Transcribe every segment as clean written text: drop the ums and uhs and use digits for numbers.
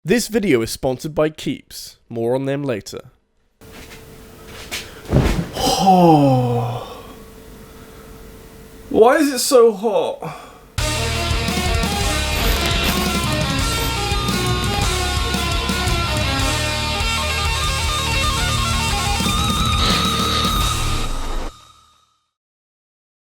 This video is sponsored by Keeps. More on them later. Oh. Why is it so hot?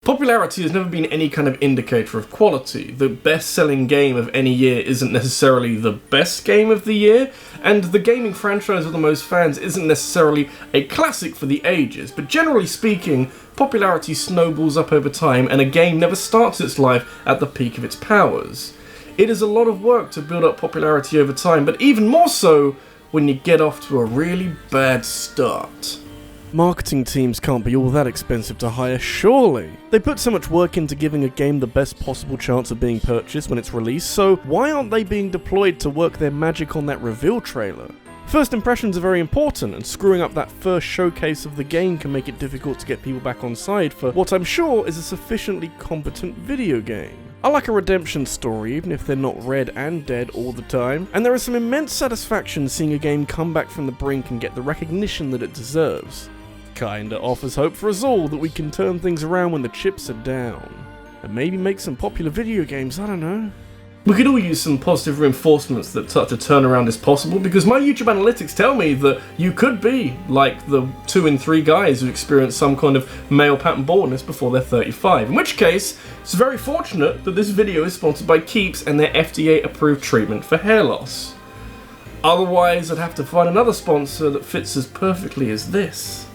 Popularity has never been any kind of indicator of quality. The best-selling game of any year isn't necessarily the best game of the year, and the gaming franchise with the most fans isn't necessarily a classic for the ages, but generally speaking, popularity snowballs up over time and a game never starts its life at the peak of its powers. It is a lot of work to build up popularity over time, but even more so when you get off to a really bad start. Marketing teams can't be all that expensive to hire, surely. They put so much work into giving a game the best possible chance of being purchased when it's released, so why aren't they being deployed to work their magic on that reveal trailer? First impressions are very important, and screwing up that first showcase of the game can make it difficult to get people back on side for what I'm sure is a sufficiently competent video game. I like a redemption story, even if they're not red and dead all the time, and there is some immense satisfaction seeing a game come back from the brink and get the recognition that it deserves. Kinda offers hope for us all that we can turn things around when the chips are down. And maybe make some popular video games, I don't know. We could all use some positive reinforcements that such a turnaround is possible, because my YouTube analytics tell me that you could be like the 2 in 3 guys who experience some kind of male pattern baldness before they're 35. In which case, it's very fortunate that this video is sponsored by Keeps and their FDA-approved treatment for hair loss. Otherwise, I'd have to find another sponsor that fits as perfectly as this.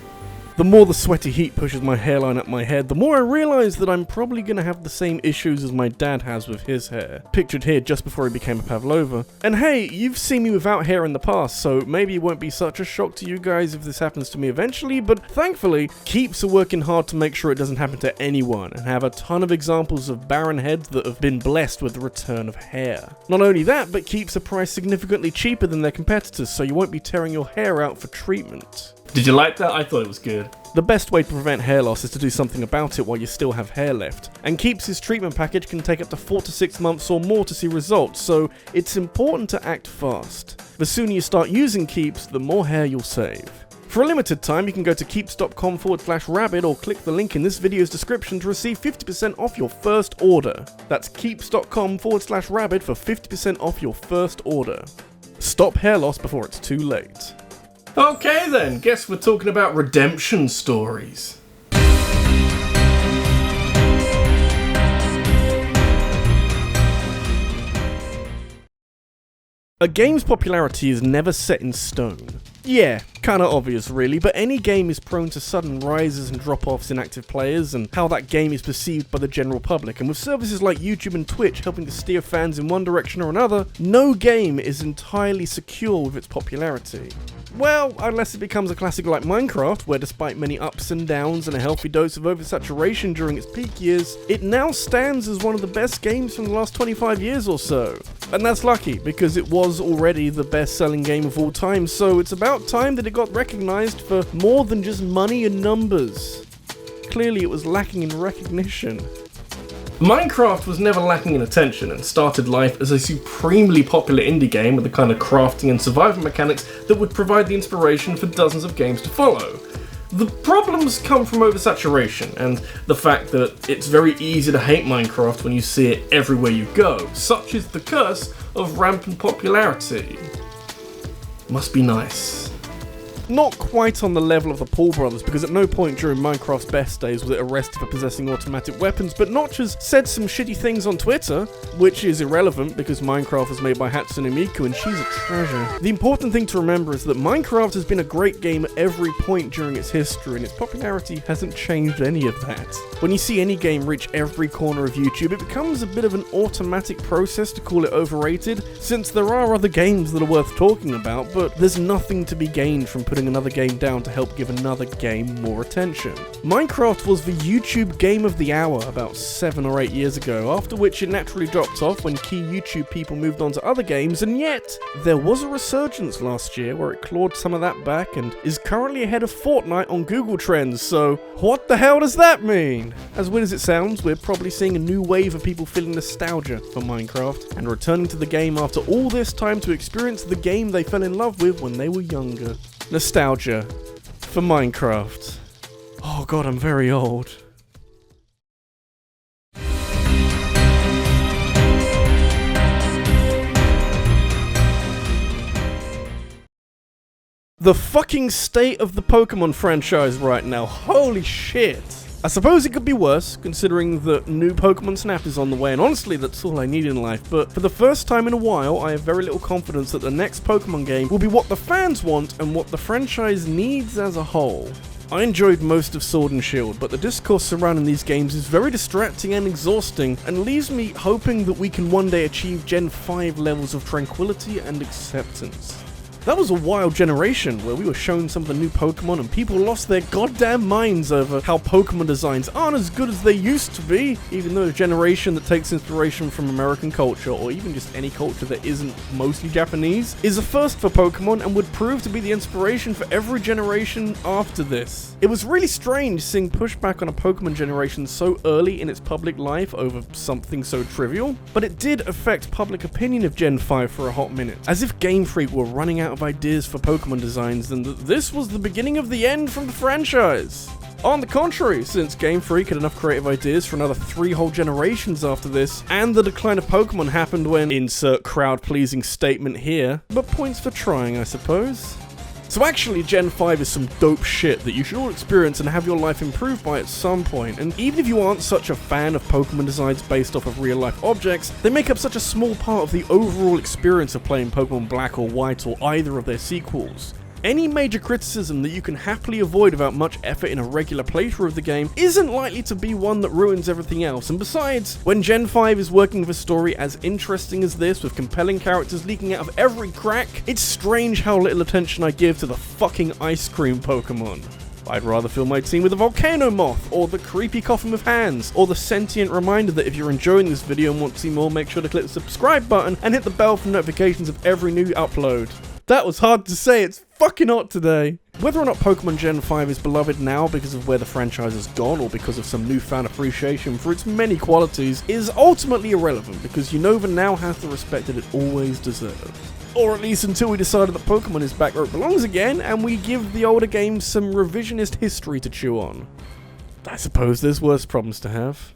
The more the sweaty heat pushes my hairline up my head, the more I realise that I'm probably going to have the same issues as my dad has with his hair, pictured here just before he became a Pavlova. And hey, you've seen me without hair in the past, so maybe it won't be such a shock to you guys if this happens to me eventually, but thankfully, Keeps are working hard to make sure it doesn't happen to anyone, and have a ton of examples of barren heads that have been blessed with the return of hair. Not only that, but Keeps are priced significantly cheaper than their competitors, so you won't be tearing your hair out for treatment. Did you like that? I thought it was good. The best way to prevent hair loss is to do something about it while you still have hair left, and Keeps' treatment package can take up to 4 to 6 months or more to see results, so it's important to act fast. The sooner you start using Keeps, the more hair you'll save. For a limited time, you can go to keeps.com/rabbid or click the link in this video's description to receive 50% off your first order. That's keeps.com/rabbid for 50% off your first order. Stop hair loss before it's too late. Okay then, guess we're talking about redemption stories. A game's popularity is never set in stone. Yeah, kinda obvious really, but any game is prone to sudden rises and drop-offs in active players and how that game is perceived by the general public, and with services like YouTube and Twitch helping to steer fans in one direction or another, no game is entirely secure with its popularity. Well, unless it becomes a classic like Minecraft, where despite many ups and downs and a healthy dose of oversaturation during its peak years, it now stands as one of the best games from the last 25 years or so. And that's lucky, because it was already the best-selling game of all time, so it's about time that it got recognized for more than just money and numbers. Clearly it was lacking in recognition. Minecraft was never lacking in attention and started life as a supremely popular indie game with the kind of crafting and survival mechanics that would provide the inspiration for dozens of games to follow. The problems come from oversaturation and the fact that it's very easy to hate Minecraft when you see it everywhere you go. Such is the curse of rampant popularity. Must be nice. Not quite on the level of the Paul brothers, because at no point during Minecraft's best days was it arrested for possessing automatic weapons, but Notch has said some shitty things on Twitter, which is irrelevant because Minecraft was made by Hatsune Miku and she's a treasure. The important thing to remember is that Minecraft has been a great game at every point during its history, and its popularity hasn't changed any of that. When you see any game reach every corner of YouTube, it becomes a bit of an automatic process to call it overrated, since there are other games that are worth talking about, but there's nothing to be gained from putting putting another game down to help give another game more attention. Minecraft was the YouTube Game of the Hour about 7 or 8 years ago, after which it naturally dropped off when key YouTube people moved on to other games, and yet, there was a resurgence last year where it clawed some of that back and is currently ahead of Fortnite on Google Trends, so what the hell does that mean? As weird as it sounds, we're probably seeing a new wave of people feeling nostalgia for Minecraft and returning to the game after all this time to experience the game they fell in love with when they were younger. Nostalgia for Minecraft. Oh god, I'm very old. The fucking state of the Pokemon franchise right now, holy shit. I suppose it could be worse, considering that new Pokemon Snap is on the way, and honestly that's all I need in life, but for the first time in a while I have very little confidence that the next Pokemon game will be what the fans want and what the franchise needs as a whole. I enjoyed most of Sword and Shield, but the discourse surrounding these games is very distracting and exhausting, and leaves me hoping that we can one day achieve Gen 5 levels of tranquility and acceptance. That was a wild generation where we were shown some of the new Pokemon and people lost their goddamn minds over how Pokemon designs aren't as good as they used to be, even though a generation that takes inspiration from American culture, or even just any culture that isn't mostly Japanese, is a first for Pokemon and would prove to be the inspiration for every generation after this. It was really strange seeing pushback on a Pokemon generation so early in its public life over something so trivial, but it did affect public opinion of Gen 5 for a hot minute, as if Game Freak were running out of ideas for Pokemon designs and that this was the beginning of the end from the franchise. On the contrary, since Game Freak had enough creative ideas for another 3 whole generations after this, and the decline of Pokemon happened when, insert crowd-pleasing statement here, but points for trying, I suppose. So actually, Gen 5 is some dope shit that you should all experience and have your life improved by at some point, and even if you aren't such a fan of Pokemon designs based off of real-life objects, they make up such a small part of the overall experience of playing Pokemon Black or White or either of their sequels. Any major criticism that you can happily avoid without much effort in a regular playthrough of the game isn't likely to be one that ruins everything else, and besides, when Gen 5 is working with a story as interesting as this with compelling characters leaking out of every crack, it's strange how little attention I give to the fucking ice cream Pokemon. I'd rather fill my team with a volcano moth, or the creepy coffin with hands, or the sentient reminder that if you're enjoying this video and want to see more, make sure to click the subscribe button and hit the bell for notifications of every new upload. That was hard to say, it's fucking hot today. Whether or not Pokemon Gen 5 is beloved now because of where the franchise has gone or because of some newfound appreciation for its many qualities is ultimately irrelevant, because Unova now has the respect that it always deserved. Or at least until we decide that Pokemon is back where it belongs again and we give the older games some revisionist history to chew on. I suppose there's worse problems to have.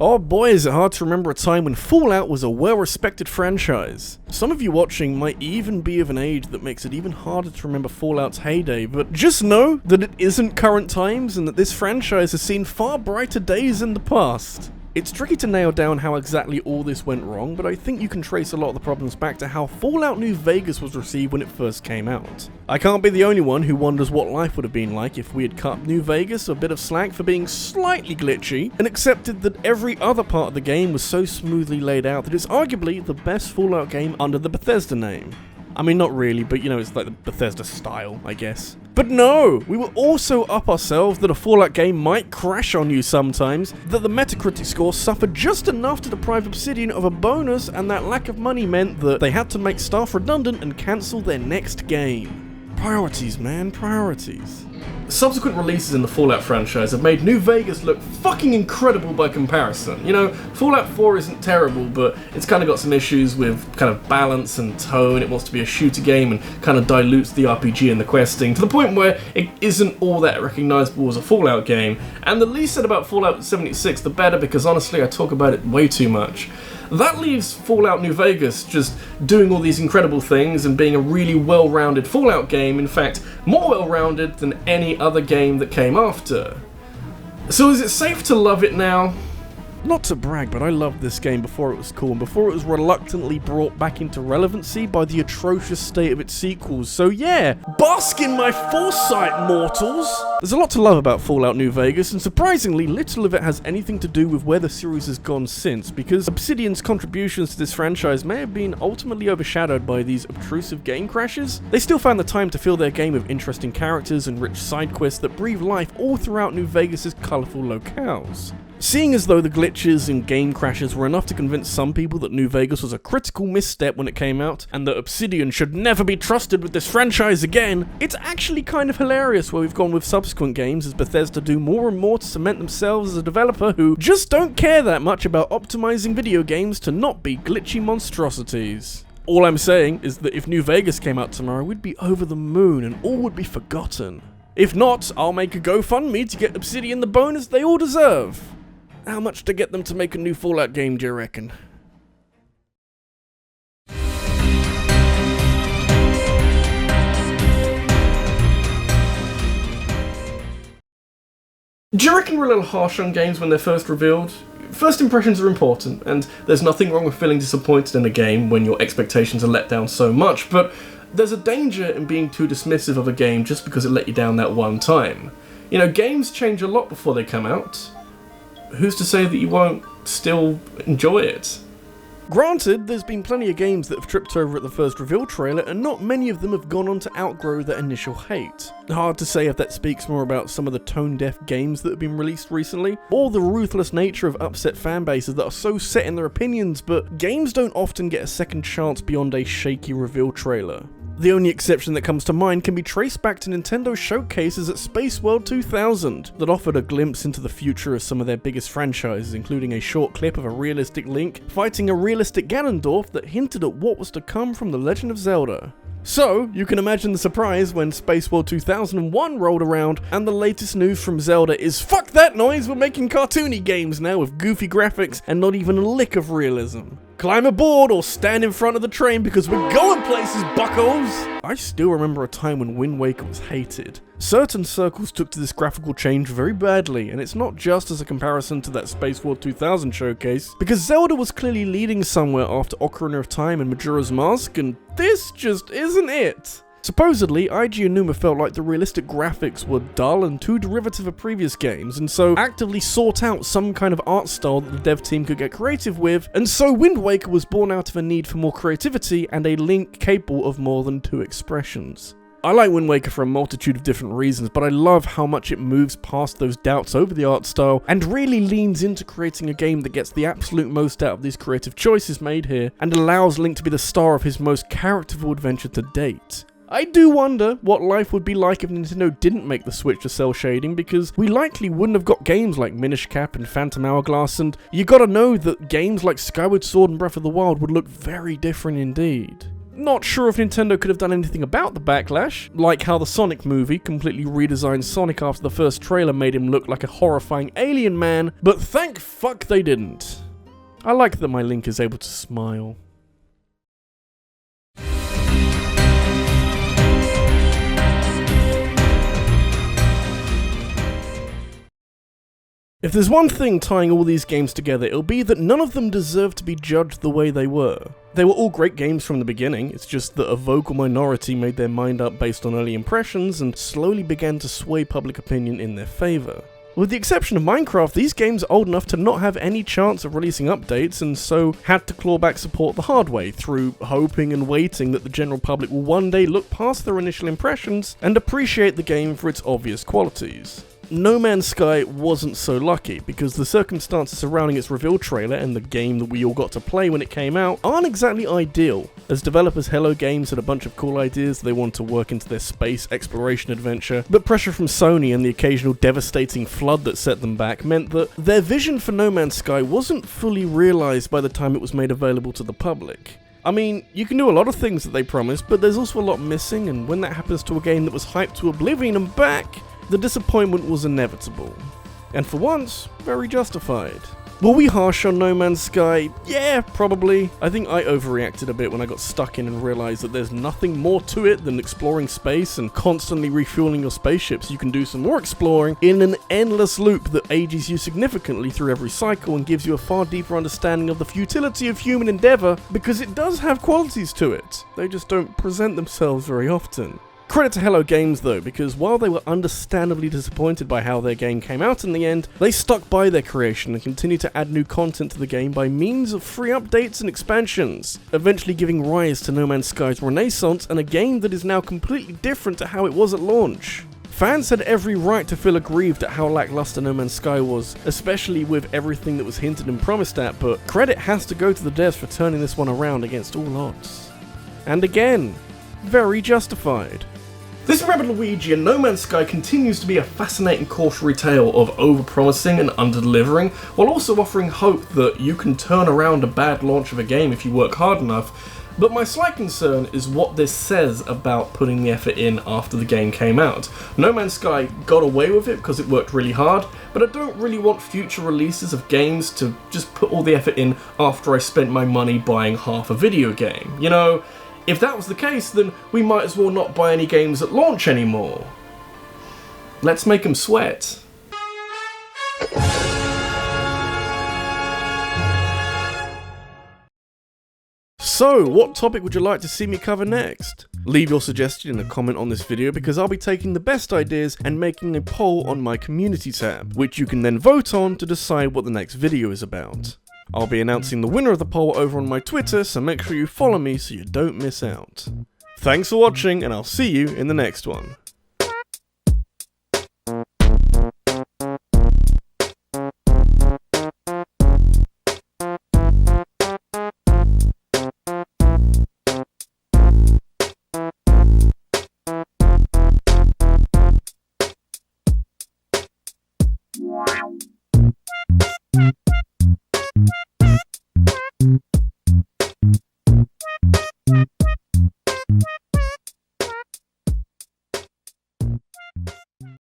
Oh boy, is it hard to remember a time when Fallout was a well-respected franchise. Some of you watching might even be of an age that makes it even harder to remember Fallout's heyday, but just know that it isn't current times and that this franchise has seen far brighter days in the past. It's tricky to nail down how exactly all this went wrong, but I think you can trace a lot of the problems back to how Fallout New Vegas was received when it first came out. I can't be the only one who wonders what life would have been like if we had cut New Vegas a bit of slack for being slightly glitchy, and accepted that every other part of the game was so smoothly laid out that it's arguably the best Fallout game under the Bethesda name. I mean, not really, but you know, it's like the Bethesda style, I guess. But no! We were also up ourselves that a Fallout game might crash on you sometimes, that the Metacritic score suffered just enough to deprive Obsidian of a bonus, and that lack of money meant that they had to make staff redundant and cancel their next game. Priorities, man, priorities. Subsequent releases in the Fallout franchise have made New Vegas look fucking incredible by comparison. You know, Fallout 4 isn't terrible, but it's kind of got some issues with kind of balance and tone. It wants to be a shooter game and kind of dilutes the RPG and the questing to the point where it isn't all that recognizable as a Fallout game. And the least said about Fallout 76, the better, because honestly I talk about it way too much. That leaves Fallout New Vegas just doing all these incredible things and being a really well-rounded Fallout game, in fact, more well-rounded than any other game that came after. So is it safe to love it now? Not to brag, but I loved this game before it was cool and before it was reluctantly brought back into relevancy by the atrocious state of its sequels. So yeah, bask in my foresight, mortals! There's a lot to love about Fallout New Vegas, and surprisingly, little of it has anything to do with where the series has gone since, because Obsidian's contributions to this franchise may have been ultimately overshadowed by these obtrusive game crashes. They still found the time to fill their game with interesting characters and rich side quests that breathe life all throughout New Vegas' colourful locales. Seeing as though the glitches and game crashes were enough to convince some people that New Vegas was a critical misstep when it came out, and that Obsidian should never be trusted with this franchise again, it's actually kind of hilarious where we've gone with subsequent games as Bethesda do more and more to cement themselves as a developer who just don't care that much about optimizing video games to not be glitchy monstrosities. All I'm saying is that if New Vegas came out tomorrow, we'd be over the moon and all would be forgotten. If not, I'll make a GoFundMe to get Obsidian the bonus they all deserve. How much to get them to make a new Fallout game, do you reckon? Do you reckon we're a little harsh on games when they're first revealed? First impressions are important, and there's nothing wrong with feeling disappointed in a game when your expectations are let down so much, but there's a danger in being too dismissive of a game just because it let you down that one time. You know, games change a lot before they come out. Who's to say that you won't still enjoy it? Granted, there's been plenty of games that have tripped over at the first reveal trailer, and not many of them have gone on to outgrow their initial hate. Hard to say if that speaks more about some of the tone-deaf games that have been released recently, or the ruthless nature of upset fanbases that are so set in their opinions, but games don't often get a second chance beyond a shaky reveal trailer. The only exception that comes to mind can be traced back to Nintendo's showcases at Space World 2000 that offered a glimpse into the future of some of their biggest franchises, including a short clip of a realistic Link fighting a realistic Ganondorf that hinted at what was to come from The Legend of Zelda. So, you can imagine the surprise when Space World 2001 rolled around and the latest news from Zelda is "Fuck that noise, we're making cartoony games now with goofy graphics and not even a lick of realism. Climb aboard or stand in front of the train because we're going places, buckos!" I still remember a time when Wind Waker was hated. Certain circles took to this graphical change very badly, and it's not just as a comparison to that Space World 2000 showcase, because Zelda was clearly leading somewhere after Ocarina of Time and Majora's Mask, and this just isn't it. Supposedly, IG Aonuma felt like the realistic graphics were dull and too derivative of previous games, and so actively sought out some kind of art style that the dev team could get creative with, and so Wind Waker was born out of a need for more creativity and a Link capable of more than two expressions. I like Wind Waker for a multitude of different reasons, but I love how much it moves past those doubts over the art style and really leans into creating a game that gets the absolute most out of these creative choices made here and allows Link to be the star of his most characterful adventure to date. I do wonder what life would be like if Nintendo didn't make the switch to cell shading, because we likely wouldn't have got games like Minish Cap and Phantom Hourglass, and you gotta know that games like Skyward Sword and Breath of the Wild would look very different indeed. Not sure if Nintendo could have done anything about the backlash, like how the Sonic movie completely redesigned Sonic after the first trailer made him look like a horrifying alien man, but thank fuck they didn't. I like that my Link is able to smile. If there's one thing tying all these games together, it'll be that none of them deserve to be judged the way they were. They were all great games from the beginning, it's just that a vocal minority made their mind up based on early impressions and slowly began to sway public opinion in their favour. With the exception of Minecraft, these games are old enough to not have any chance of releasing updates, and so had to claw back support the hard way, through hoping and waiting that the general public will one day look past their initial impressions and appreciate the game for its obvious qualities. No Man's Sky wasn't so lucky, because the circumstances surrounding its reveal trailer and the game that we all got to play when it came out aren't exactly ideal, as developers Hello Games had a bunch of cool ideas they wanted to work into their space exploration adventure, but pressure from Sony and the occasional devastating flood that set them back meant that their vision for No Man's Sky wasn't fully realised by the time it was made available to the public. I mean, you can do a lot of things that they promised, but there's also a lot missing, and when that happens to a game that was hyped to oblivion and back, the disappointment was inevitable. And for once, very justified. Were we harsh on No Man's Sky? Yeah, probably. I think I overreacted a bit when I got stuck in and realised that there's nothing more to it than exploring space and constantly refueling your spaceship so you can do some more exploring in an endless loop that ages you significantly through every cycle and gives you a far deeper understanding of the futility of human endeavour, because it does have qualities to it. They just don't present themselves very often. Credit to Hello Games though, because while they were understandably disappointed by how their game came out in the end, they stuck by their creation and continued to add new content to the game by means of free updates and expansions, eventually giving rise to No Man's Sky's renaissance and a game that is now completely different to how it was at launch. Fans had every right to feel aggrieved at how lackluster No Man's Sky was, especially with everything that was hinted and promised at, but credit has to go to the devs for turning this one around against all odds. And again, very justified. This RabbidLuigi and No Man's Sky continues to be a fascinating cautionary tale of overpromising and underdelivering, while also offering hope that you can turn around a bad launch of a game if you work hard enough. But my slight concern is what this says about putting the effort in after the game came out. No Man's Sky got away with it because it worked really hard, but I don't really want future releases of games to just put all the effort in after I spent my money buying half a video game. You know, if that was the case, then we might as well not buy any games at launch anymore. Let's make them sweat. So, what topic would you like to see me cover next? Leave your suggestion in a comment on this video, because I'll be taking the best ideas and making a poll on my community tab, which you can then vote on to decide what the next video is about. I'll be announcing the winner of the poll over on my Twitter, so make sure you follow me so you don't miss out. Thanks for watching, and I'll see you in the next one. Wow.